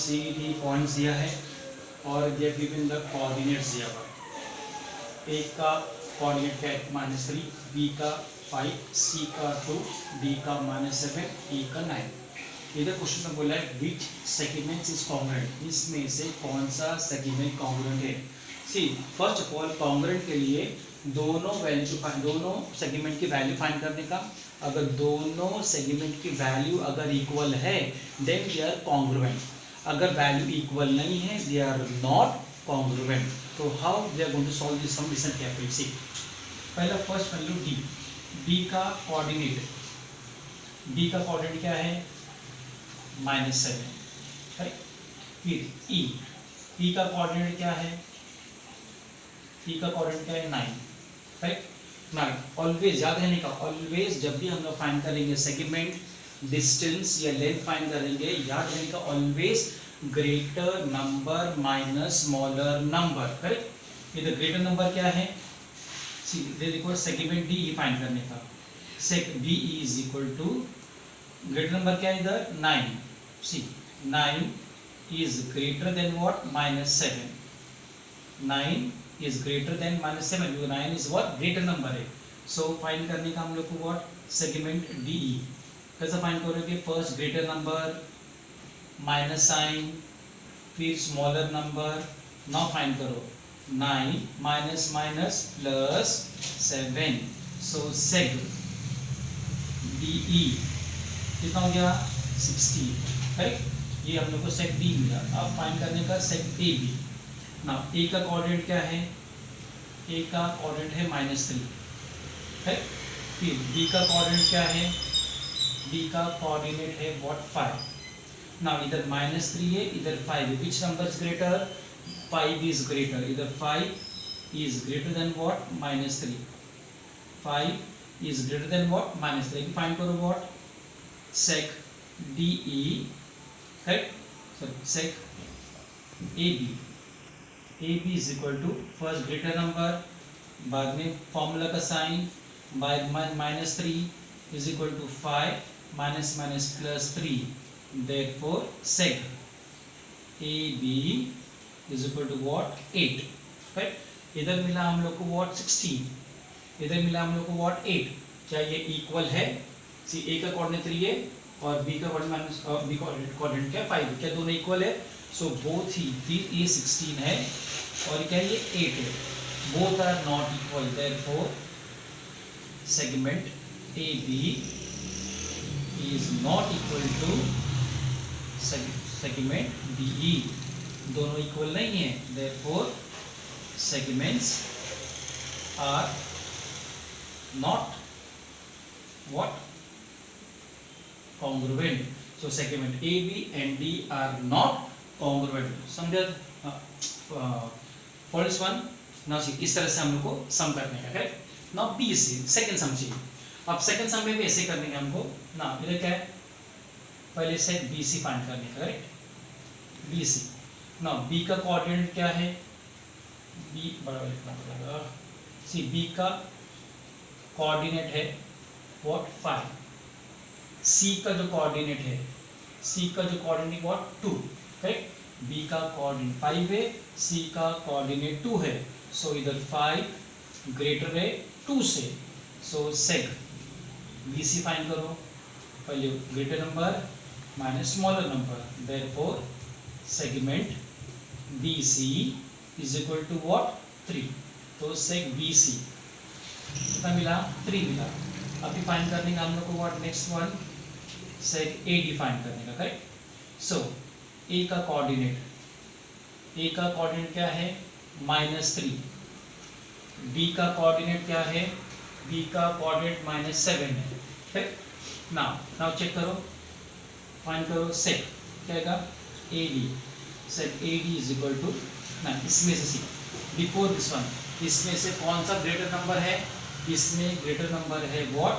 C D points दिया है और ये गिवन द कोऑर्डिनेट्स दिया हुआ है। ए का कोऑर्डिनेट है -3, बी का 5, सी का 2, डी का -7, ई का 9। इधर क्वेश्चन में बोला है विच सेगमेंट इज कॉन्ग्रुएंट, इसमें से कौन सा सेगमेंट कॉन्ग्रुएंट है। सी फर्स्ट ऑफ ऑल कॉन्ग्रुएंट के लिए दोनों सेगमेंट की वैल्यू फाइंड करने का, अगर दोनों सेगमेंट की वैल्यू अगर इक्वल है देन दे आर कॉन्ग्रुएंट, अगर वैल्यू इक्वल नहीं है दे आर नॉट कॉन्ग्रुएंट। तो how we are going to solve this sum, listen carefully. See पहला फर्स्ट वैल्यू डी, डी का कोऑर्डिनेट क्या है -7, राइट। फिर ई का कोऑर्डिनेट क्या है, ई का कोऑर्डिनेट क्या है 9, राइट। नाउ ऑलवेज याद रहने का, ऑलवेज जब भी हम लोग फाइंड करेंगे सेगमेंट डिस्टेंस या लेंथ फाइंड करेंगे, याद रहने का always greater number minus smaller number, correct. इधर ग्रेटर नंबर क्या है, सी देखो सेगमेंट डी फाइंड करने का, seg D is equal to greater number क्या है इधर 9, see 9 is greater than what -7, 9 is greater than -7 because 9 is what greater number है। so फाइंड करने का हम लोग को what सेगमेंट DE कैसे फाइंड करोगे, first greater number minus sign फिर स्मॉलर नंबर, नाउ फाइंड करो 9 minus minus plus 7, so seg DE कितना हो गया 16, राइट। ये हम लोग को सेक डी मिला। अब फाइंड करने का सेक ए बी। ना ए का कोऑर्डिनेट क्या है, ए का कोऑर्डिनेट है -3, है। फिर बी का कोऑर्डिनेट क्या है, बी का कोऑर्डिनेट है व्हाट 5। ना इधर -3 है इधर 5 है, which number is greater, 5 is greater, इधर 5 is greater than what -3, 5 is greater than what -3। Find करो what seg D E, right. Seg A B is equal to first greater number, बाद में फॉर्मूला का sign by -3 is equal to 5 minus minus plus 3, therefore seg A B is equal to what 8, right. इधर मिला हम लोग को what 16, इधर मिला हम लोग को व्हाट 8। क्या ये इक्वल है, सी ए का कोऑर्डिनेट 3 है और बी का कोऑर्डिनेट क्या 5 है, क्या दोनों इक्वल है। सो बोथ ही ये 16 है और क्या ये 8 है, both are not equal, therefore segment A B is not equal to segment D E, दोनों इक्वल नहीं है, therefore segments are not what congruent। so segment AB and D are not congruent। समझे फर्स्ट वन। नाउ सी इस तरह से हम लोग को सम करने का, correct. Now B C second sum चाहिए। अब सेकंड सम में भी ऐसे करने का हमको ना, इधर क्या है पहले से BC फाइंड करने का, करेक्ट। BC नाउ B का कोऑर्डिनेट क्या है, B बड़ा लिखना पड़ेगा, सी B का कोऑर्डिनेट है व्हाट 5, सी का जो कोऑर्डिनेट है, सी का जो कोऑर्डिनेट व्हाट 2, राइट। बी का कोऑर्डिनेट 5 है, सी का कोऑर्डिनेट 2 है, सो इधर 5 ग्रेटर है 2 से, सो सेक BC फाइंड करो, पहले greater number minus smaller number, therefore segment BC is equal to what 3, तो सेक BC कितना मिला 3 मिला। अभी फाइंड करने का हम लोग को what next one sec AD find करने का, करेक्ट। सो ए का कोऑर्डिनेट क्या है -3, बी का कोऑर्डिनेट क्या है, बी का कोऑर्डिनेट -7 है, ठीक। नाउ चेक करो, फाइंड करो सेक क्या आएगा AD, sec AD is equal to ना, इसमें से सी बिफोर दिस वन, इसमें से कौन सा ग्रेटर नंबर है, इसमें ग्रेटर नंबर है व्हाट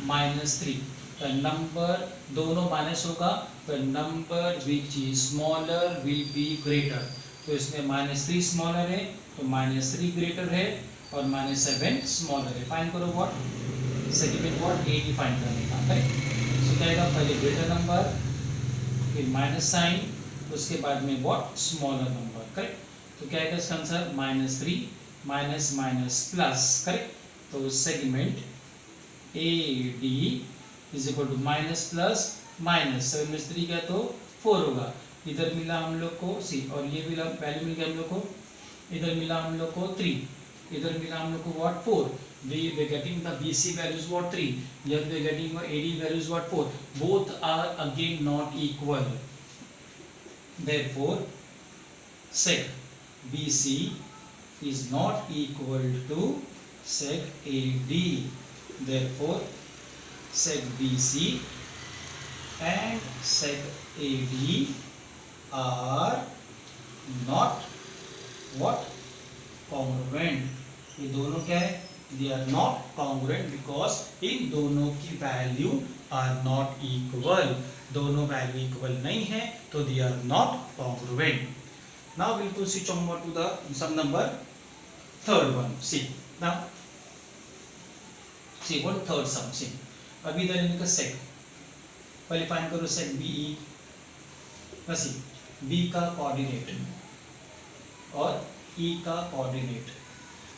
-3, तो नंबर दोनों माइनस होगा, तो number which is smaller will be greater, तो इसमें -3 स्मॉलर है तो -3 ग्रेटर है और -7 स्मॉलर है। फाइंड करो what segment what AD find करने का, करेक्ट। सो क्या आएगा पहले ग्रेटर नंबर फिर माइनस साइन उसके बाद में व्हाट स्मॉलर नंबर, करेक्ट। तो क्या है इसका answer -3 minus minus plus, correct. तो segment AD is equal to minus plus minus 7 में 3 क्या तो 4 होगा। इधर मिला हम लोग को सी और ये मिला वैल्यू मिल गया हम लोग को, इधर मिला हम लोग को 3, इधर मिला हम लोग को what 4। we getting the BC values what 3, here we getting AD values what 4, both are again not equal, therefore sec BC is not equal to sec AD, therefore sec BC and sec AD are not what congruent। ये दोनों क्या है, they are not congruent because इन दोनों की value are not equal, दोनों value equal नहीं है तो they are not congruent। now we'll to switch over to the sum number third one। see now see what third sum। see अभी इधर इनका sec पहले फाइंड करो sec BE, बस B का कोऑर्डिनेट और E का कोऑर्डिनेट।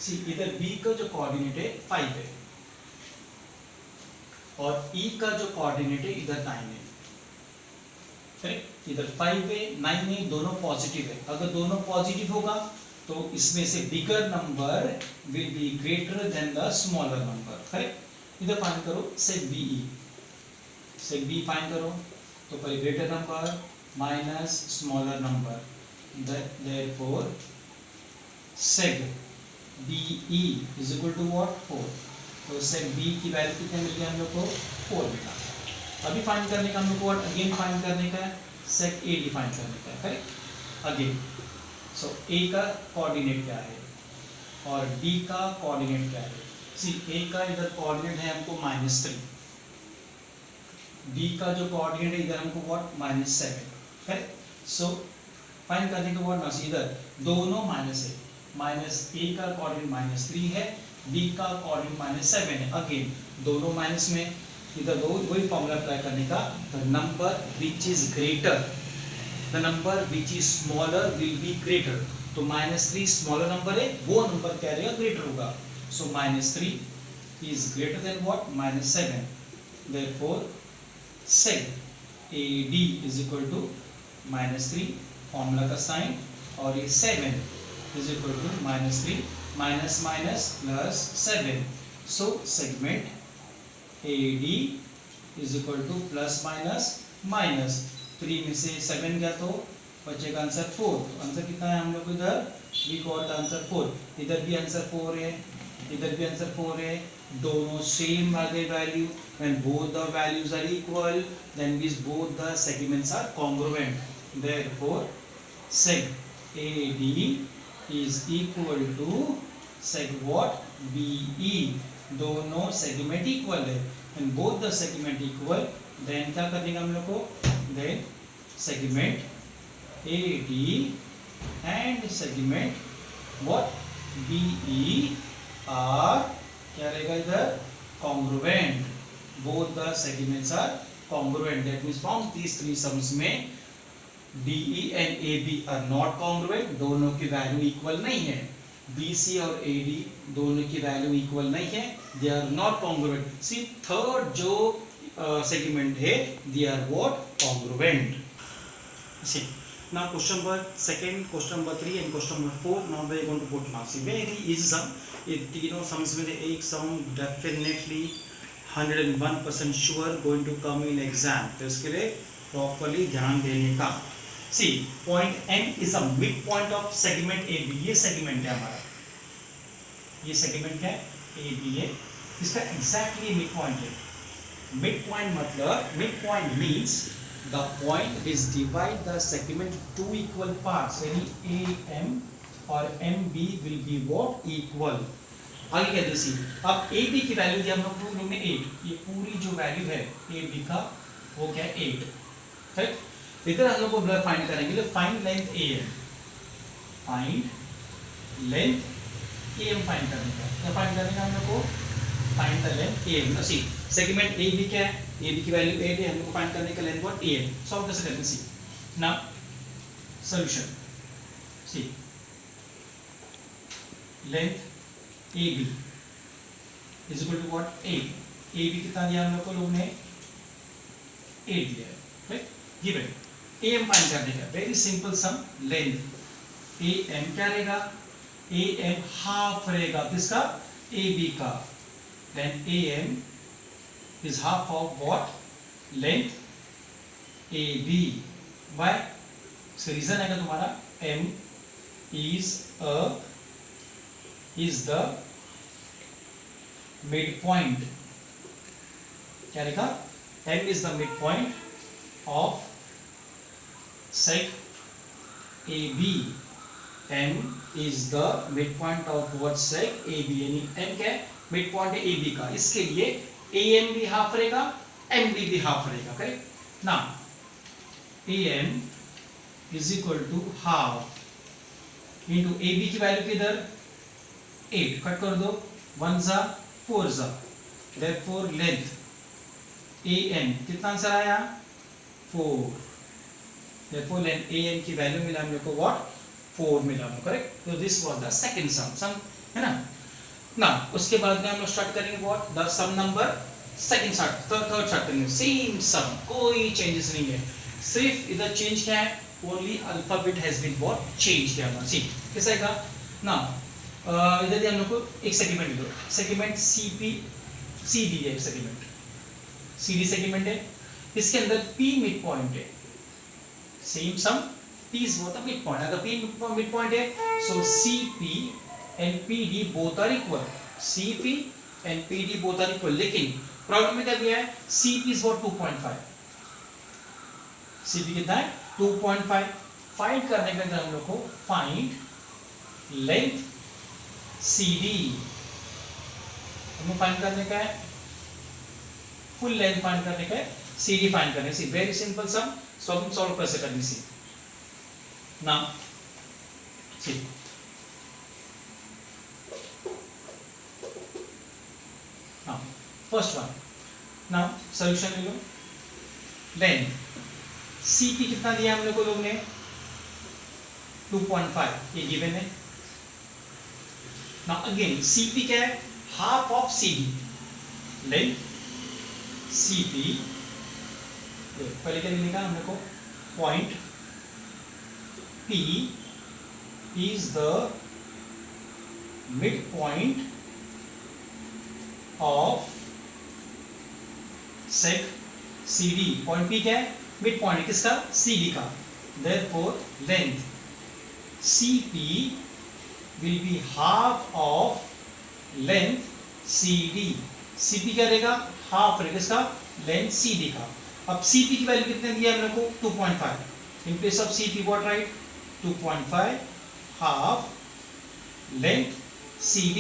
सी इधर B का जो कोऑर्डिनेट है 5 है और E का जो कोऑर्डिनेट है इधर 9 है, करेक्ट। इधर 5 है 9 है, दोनों पॉजिटिव है। अगर दोनों पॉजिटिव होगा तो इसमें से bigger number will be greater than the smaller number, correct. इधर फाइंड करो सेक BE, सेक B फाइंड करो तो पहले greater number minus smaller number, therefore sec BE is equal to what 4। तो sec B की वैल्यू कितने मिल गया हम लोग को 4 मिला। अभी फाइंड करने का हम लोग को अगेन फाइंड करने का है sec AD फाइंड करने का है, करेक्ट। अगेन सो A का कोऑर्डिनेट क्या है और B का कोऑर्डिनेट क्या है। सी A का इधर कोऑर्डिनेट है हमको -3, B का जो कोऑर्डिनेट है इधर हमको व्हाट -7, करेक्ट। सो फाइंड करने के बाद ना इधर दोनों माइनस है, माइनस A का कोऑर्डिनेट -3 है, B का कोऑर्डिनेट -7 है। अगेन दोनों माइनस में इधर दो वही फॉर्मूला अप्लाई करने का, the number which is greater, the number which is smaller will be greater. तो -3 स्मॉलर नंबर है, वो नंबर क्या रहेगा ग्रेटर होगा। So -3 is greater than what -7, therefore sec AD is equal to -3 formula का sign और ये 7 is equal to -3 minus minus plus 7। so segment AD is equal to plus minus minus 3 में से 7 गया तो बचेगा आंसर 4। तो आंसर कितना है हम लोग इधर, we got the answer 4। इधर भी आंसर 4 है, इधर भी आंसर 4 है, दोनों सेम आ गए value. when both the values are equal then means both the segments are congruent, therefore seg AD is equal to seg what BE, दोनों सेगमेंट इक्वल है। and both the segment equal then क्या करने का हम लोग को, then segment AD and segment what BE are क्या रहेगा इधर congruent, both the segments are congruent। that means from these three sums में DE and AB are not congruent, दोनों की वैल्यू इक्वल नहीं है। BC और AD दोनों की वैल्यू इक्वल नहीं है, they are not congruent। See third जो सेगमेंट है they are what congruent। See now question number second, question number 3 and question number 4 now we are going to put marks। very easy sum, ये तीनों sums में से एक sum definitely 101% sure going to come in exam, तो इसके लिए properly ध्यान देने का। See point M is a mid point of segment AB, ये सेगमेंट है हमारा, ये सेगमेंट है AB है, इसका एग्जैक्टली मिड पॉइंट है। मिड पॉइंट मतलब, mid point means the point which divide the segment two equal parts, यानी AM और MB will be what equal. आगे क्या दी सी, अब AB की वैल्यू दी हम लोग ने 8, ये पूरी जो वैल्यू है AB का वो क्या है 8, राइट। इधर हम लोग को फाइंड करेंगे, find length AM, find length AM find करने का, क्या फाइंड करने का हम लोग को, find the length AM। See segment AB क्या है, AB की वैल्यू 8 है, हम लोग को फाइंड करने का लेंथ व्हाट AM। सॉल्व कैसे करते हैं, सी now solution. See, length AB is equal to what? 8. AB कितना दिया हम लोग को लोग ने? 8 दिया है, right? Given. AM फाइंड करने का very simple sum. Length AM क्या रहेगा? AM half रहेगा किसका? AB का. Then AM is half of what? Length AB. Why? इसका रीजन है तुम्हारा M is the midpoint. क्या लिखा? M is the midpoint of sec AB. M is the midpoint of what sec AB. यानी M क्या है? midpoint है AB का. इसके लिए AM भी हाफ रहेगा, MB भी हाफ रहेगा. Correct? Now AM is equal to half into AB की वैल्यू किधर? 8. कट कर दो. 1 जा 4 जा. Therefore length AM कितना आंसर आया? 4. Therefore length AM की वैल्यू मिला हम लोग को what? 4 मिला. करेक्ट? तो this was the second sum है ना. ना उसके बाद में हम लोग स्टार्ट करेंगे what? The sum number second start third start करेंगे. सेम सम, कोई चेंजेस नहीं है. सिर्फ इधर चेंज क्या है? Only alphabet has been what change किया है. सी कैसा है का ना. इधर भी हम लोग को एक सेगमेंट दो. सेगमेंट सीपी सीडी है. सेगमेंट सीडी सेगमेंट है. इसके अंदर पी मिड पॉइंट है. Same sum P is what the mid point. अगर पी मिड पॉइंट है so CP and PD both are equal. CP and PD both are equal. लेकिन problem में क्या दिया है? CP is what 2.5. सीपी कितना है? 2.5. फाइंड करने के अंदर हम लोग को फाइंड लेंथ CD हमें फाइंड करने का है. फुल लेंथ फाइंड करने का है. CD फाइंड करने से वेरी सिंपल सम. सॉल्व कैसे करनी सी ना. सी now first one. now solution ले लो. लेंथ CP कितना दिया हम लोग को लोग ने? 2.5. ये गिवन है. now again CP क्या है? half of CD. length CP पहले क्या लिखा हम लोग को? point P is the midpoint of sec CD. point P क्या है? मिड पॉइंट है किसका? CD का. therefore length CP will be half of length CD. CP क्या रहेगा? हाफ रहेगा किसका? लेंथ CD का. अब CP की वैल्यू कितने दिया हम लोग को? 2.5. in place of CP what write? 2.5 half length CD.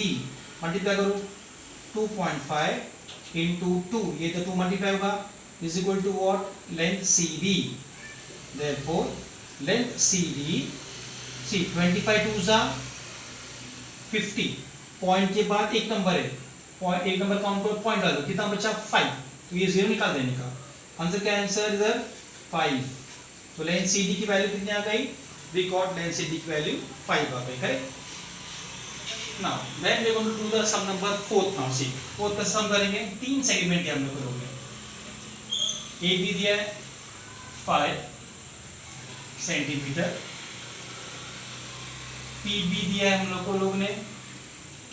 Multiply करो. 2.5 into 2. ये तो 2 मल्टीप्लाई होगा is equal to what? length CD. therefore length CD. see 25 2 जा 50. पॉइंट के बाद एक नंबर है. पॉइंट एक नंबर काउंट करो. पॉइंट डालो. कितना बचा? 5. तो ये 0 निकाल देने का. आंसर क्या? आंसर इधर 5. तो लेंथ CD की वैल्यू कितनी आ गई? वी गॉट लेंथ CD की वैल्यू 5 आ गई. Correct? Now then we going to do the sum number 4. Now see fourth का सम करेंगे. 3 सेगमेंट हम लोग करोगे. AB दिया है 5 सेंटीमीटर. PB दिया है हम लोग को लोग ने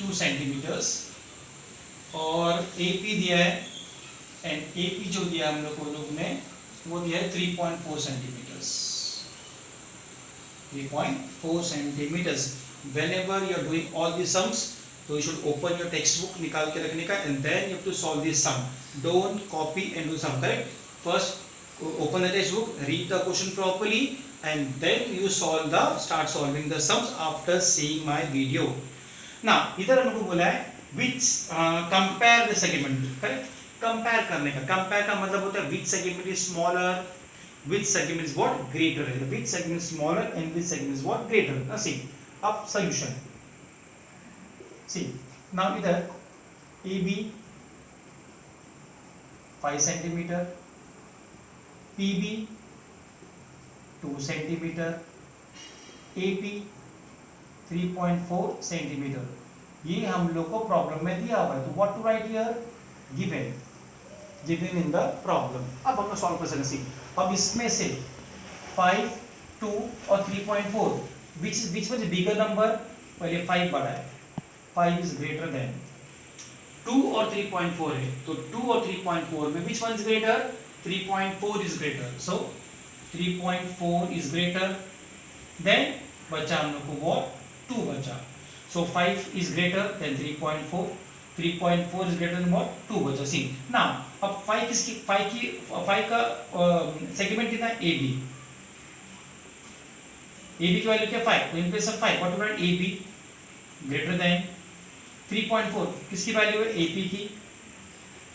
2 सेंटीमीटर्स. और AP दिया है एंड AP जो दिया हम लोग को लोग ने वो दिया है 3.4 centimetres. 3.4 centimetres. whenever you are doing all these sums so you should open your textbook निकाल के रखने का and then you have to solve this sum. don't copy and do sum. correct? first open the textbook, read the question properly and then you start solving the sums after seeing my video. now इधर हमको बोला है which compare the segment. correct? Compare करने का. Compare का मतलब होता है which segment is smaller, which segment is what greater. which segment is smaller and which segment is what greater. now see अब solution. see now इधर AB 5 centimetre, PB 2 centimetre AP 3.4 centimetre, ये हम लोग को प्रॉब्लम में दिया हुआ है। तो what to write here, given in the problem. अब हम लोग सॉल्व कर सकते हैं। अब इसमें से 5, 2 और 3.4 विच वाज बिगर नंबर, पहले 5 बड़ा है, 5 इज ग्रेटर देन 2 और 3.4 है, तो 2 और 3.4 में which one is greater, 3.4 is greater, so 3.4 is greater then बचा हम लोग को व्हाट, 2 बचा, सो 5 is greater than 3.4, 3.4 is greater than what, 2 बचा। सी नाउ अब 5 का सेगमेंट कितना है, AB, AB की वैल्यू क्या 5, तो in place of 5 what to write, AB greater than 3.4 किसकी वैल्यू है, AP की,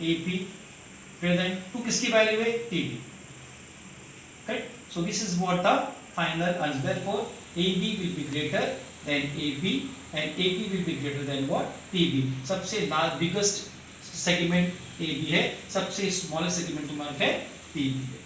AP ग्रेटर देन 2 किसकी वैल्यू है, TB, right. So this is what the final answer for AB will be greater than AB and AP will be greater than what, TB। सबसे large biggest segment AB है, सबसे smallest segment तुम्हारा है TB है।